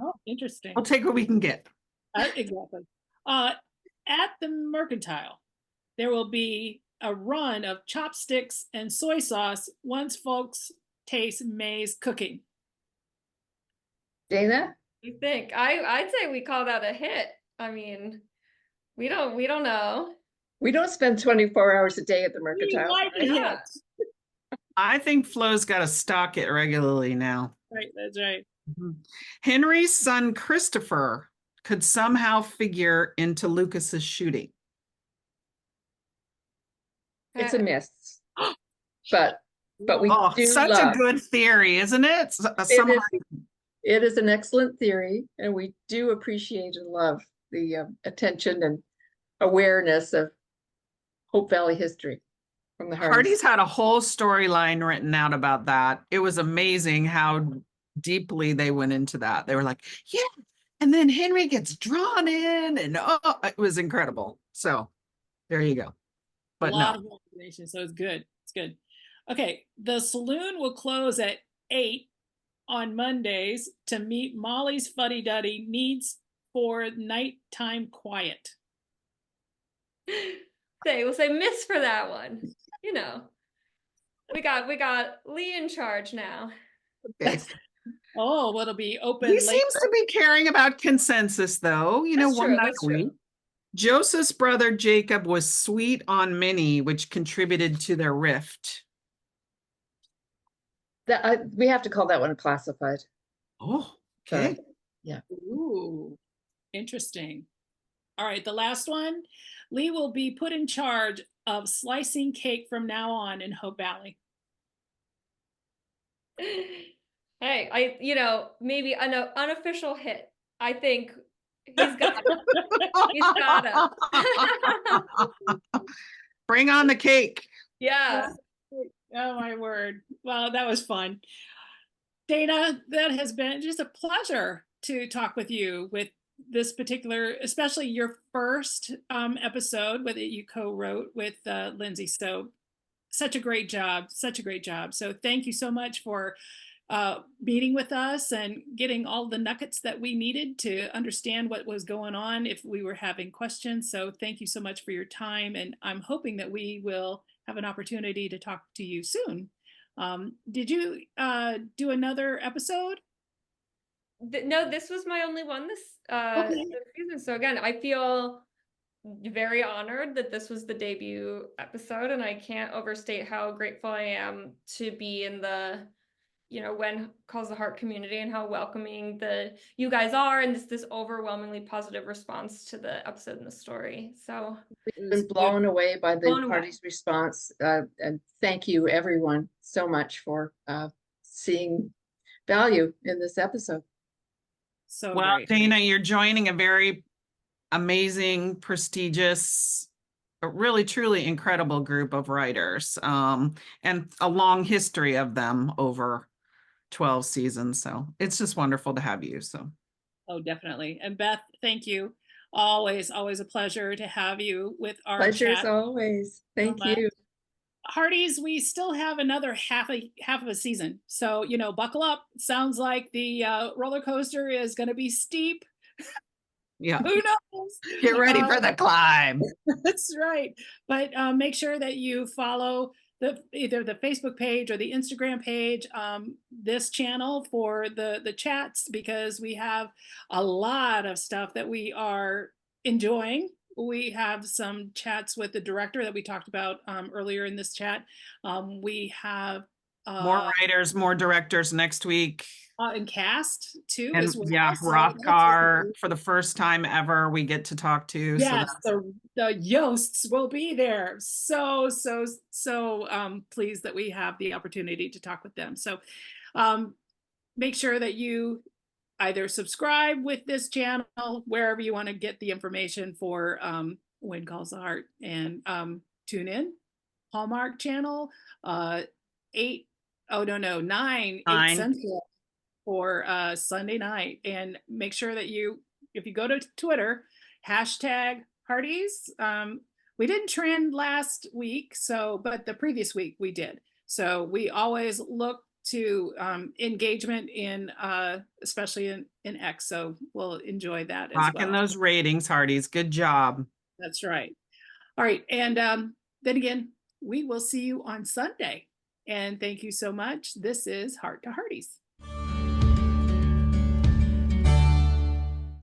Oh, interesting. I'll take what we can get. Exactly. At the Mercantile, there will be a run of chopsticks and soy sauce once folks taste May's cooking. Dana, You think? I'd say we call that a hit. I mean, we don't know. We don't spend 24 hours a day at the We Mercantile. like a Yeah. hit. I think Flo's got to stock it regularly now. Right, that's right. Henry's son Christopher could somehow figure into Lucas's shooting. It's a miss. But we Oh, do such love. a good theory, isn't it? It is an excellent theory, and we do appreciate and love the attention and awareness of Hope Valley history from the Hearties. Hearties had a whole storyline written out about that. It was amazing how deeply they went into that. They were like, yeah, and then Henry gets drawn in, and oh, it was incredible. So there you go. But a lot no, of information, so it's good. It's good. Okay, the saloon will close at 8 on Mondays to meet Molly's fuddy-duddy needs for nighttime quiet. We'll say miss for that one. You know, we got Lee in charge now. okay. Oh, it'll be open He late. seems to be caring about consensus, though. You know, That's one true, night that's a week. true. Joseph's brother Jacob was sweet on Minnie, which contributed to their rift. We have to call that one classified. Oh, Sorry. okay. Ooh, interesting. All right, the last one. Lee will be put in charge of slicing cake from now on in Hope Valley. Hey, maybe an unofficial hit. I think he's got it. He's got it. Bring on the cake. Yeah. Oh my word. Well, that was fun. Dana, that has been just a pleasure to talk with you with this particular, especially your first episode with it you co-wrote with Lindsay. So such a great job, such a great job. So thank you so much for meeting with us and getting all the nuggets that we needed to understand what was going on if we were having questions. So thank you so much for your time. And I'm hoping that we will have an opportunity to talk to you soon. Did you do another episode? No, this was my only one this season. So again, I feel very honored that this was the debut episode, and I can't overstate how grateful I am to be in the When Calls the Heart community and how welcoming you guys are, and this overwhelmingly positive response to the episode and the story. So We've been blown away by the party's response, and thank you everyone so much for seeing value in this episode. So well, great. Dana, you're joining a very amazing, prestigious, really truly incredible group of writers, and a long history of them over 12 seasons. So it's just wonderful to have you. So oh, definitely. And Beth, thank you. Always a pleasure to have you with our Pleasure as chat. always. Thank you. Hearties, we still have another half of a season, so buckle up. Sounds like the roller coaster is going to be steep. yeah, Who knows? get ready for the climb. That's right. But make sure that you follow either the Facebook page or the Instagram page, this channel for the chats, because we have a lot of stuff that we are enjoying. We have some chats with the director that we talked about earlier in this chat. We have more writers, more directors next week. And cast too, and as well. Yeah, So Rothgar for the first time ever we get to talk to. Yes, so the Yosts will be there. So pleased that we have the opportunity to talk with them. So make sure that you either subscribe with this channel, wherever you want to get the information for When Calls the Heart, and tune in. Hallmark channel, 9 Central for Sunday night. And make sure that if you go to Twitter, #Hearties. We didn't trend last week, but the previous week we did. So we always look to engagement in especially in X. So we'll enjoy that as well. Rocking those ratings, Hearties. Good job. That's right. All right. And then again, we will see you on Sunday. And thank you so much. This is Heart to Hearties.